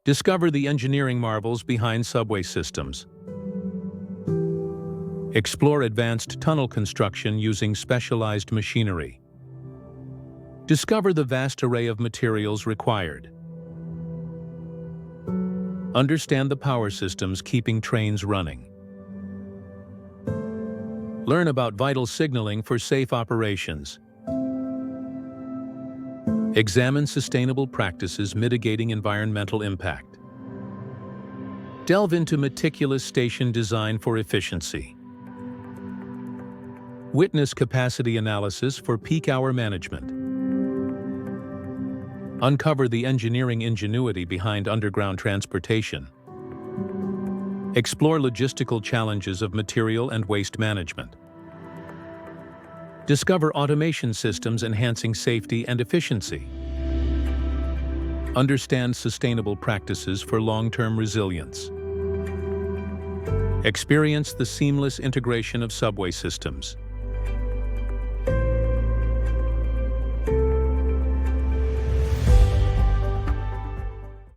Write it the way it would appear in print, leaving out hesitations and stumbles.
Discover the engineering marvels behind subway systems. Explore advanced tunnel construction using specialized machinery. Discover the vast array of materials required. Understand the power systems keeping trains running. Learn about vital signaling for safe operations. Examine sustainable practices mitigating environmental impact. Delve into meticulous station design for efficiency. Witness capacity analysis for peak hour management. Uncover the engineering ingenuity behind underground transportation. Explore logistical challenges of material and waste management. Discover automation systems enhancing safety and efficiency. Understand sustainable practices for long-term resilience. Experience the seamless integration of subway systems.